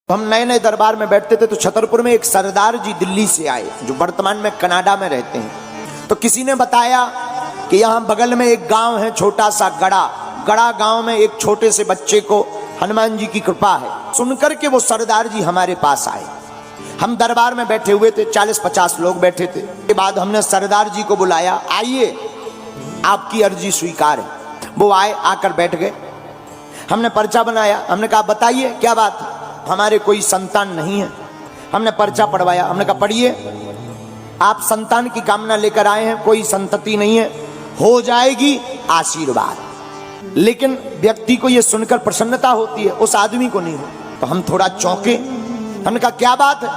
हम नए नए दरबार में बैठते थे तो छतरपुर में एक सरदार जी दिल्ली से आए जो वर्तमान में कनाडा में रहते हैं। तो किसी ने बताया कि यहाँ बगल में एक गांव है छोटा सा गड़ा गांव में एक छोटे से बच्चे को हनुमान जी की कृपा है। सुनकर के वो सरदार जी हमारे पास आए। हम दरबार में बैठे हुए थे, 40-50 लोग बैठे थे। के बाद हमने सरदार जी को बुलाया, आइए आपकी अर्जी स्वीकार है। वो आए, आकर बैठ गए। हमने पर्चा बनाया। हमने कहा बताइए क्या बात है। हमारे कोई संतान नहीं है। हमने पर्चा पढ़वाया। हमने कहा पढ़िए, आप संतान की कामना लेकर आए हैं, कोई संतति नहीं है, हो जाएगी आशीर्वाद। लेकिन व्यक्ति को यह सुनकर प्रसन्नता होती है, उस आदमी को नहीं हो। तो हम थोड़ा चौंके। हमने कहा क्या बात है,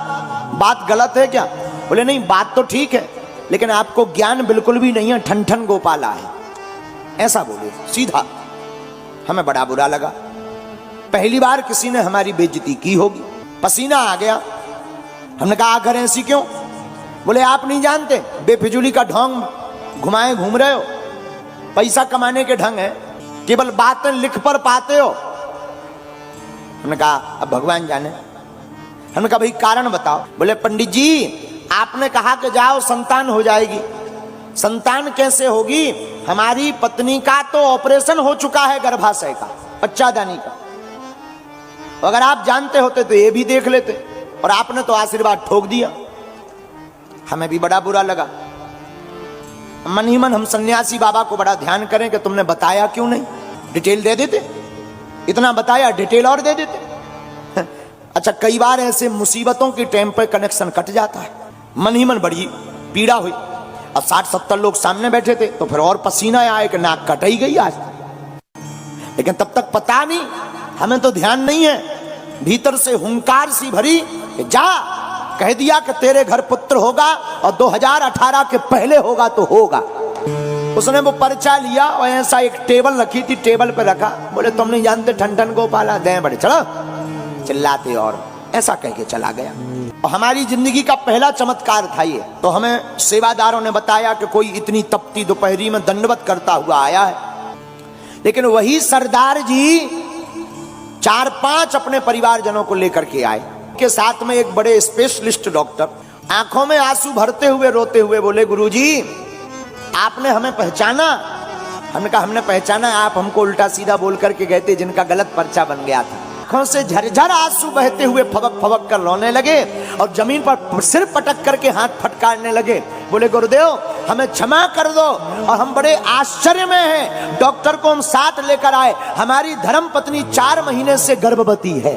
बात गलत है क्या? बोले नहीं, बात तो ठीक है, लेकिन आपको ज्ञान बिल्कुल भी नहीं है, ठन ठन गोपाला है, ऐसा बोले सीधा। हमें बड़ा बुरा लगा। पहली बार किसी ने हमारी बेइज्जती की होगी। पसीना आ गया। हमने कहा आखिर ऐसी क्यों? बोले आप नहीं जानते, बेफिजूली का ढोंग घुमाए घूम रहे हो, पैसा कमाने के ढंग है, केवल बातें लिख पर पाते हो। हमने कहा अब भगवान जाने। हमने कहा भाई कारण बताओ। बोले पंडित जी आपने कहा कि जाओ संतान हो जाएगी। संतान कैसे होगी? हमारी पत्नी का तो ऑपरेशन हो चुका है, गर्भाशय का, बच्चादानी का। अगर आप जानते होते तो ये भी देख लेते, और आपने तो आशीर्वाद ठोक दिया। हमें भी बड़ा बुरा लगा। मन ही मन हम सन्यासी बाबा को बड़ा ध्यान करें कि तुमने बताया क्यों नहीं, डिटेल दे देते। इतना बताया, डिटेल और दे देते। अच्छा, कई बार ऐसे मुसीबतों के टाइम पर कनेक्शन कट जाता है। मन ही मन बड़ी पीड़ा हुई। अब 60-70 लोग सामने बैठे थे तो फिर और पसीना आए कि नाक कट ही गई आज। लेकिन तब तक पता नहीं, हमें तो ध्यान नहीं है। भीतर से हुंकार सी भरी कि जा, कह दिया कि तेरे घर पुत्र होगा और 2018 के पहले होगा तो होगा। उसने वो पर्चा लिया और ऐसा एक टेबल रखी थी, टेबल पे रखा। बोले तुम नहीं जानते ठन ठन गोपाला, दे बड़े चलो, चिल्लाते और ऐसा कह के चला गया। और हमारी जिंदगी का पहला चमत्कार था ये। तो हमें सेवादारों ने बताया कि कोई इतनी तपती दोपहरी में दंडवत करता हुआ आया है। लेकिन वही सरदार जी 4-5 अपने परिवारजनों को लेकर के आए। के साथ में एक बड़े स्पेशलिस्ट डॉक्टर, आंखों में आंसू भरते हुए रोते हुए बोले गुरुजी आपने हमें पहचाना? हमने कहा हमने पहचाना, आप हमको उल्टा सीधा बोल करके गए थे, जिनका गलत पर्चा बन गया था। आंखों से झरझर आंसू बहते हुए फबक फबक कर रोने लगे और जमीन पर सिर पटक करके हाथ फटकारने लगे। बोले गुरुदेव हमें क्षमा कर दो, और हम बड़े आश्चर्य में हैं। डॉक्टर को हम साथ लेकर आए, हमारी धर्म पत्नी 4 महीने से गर्भवती है।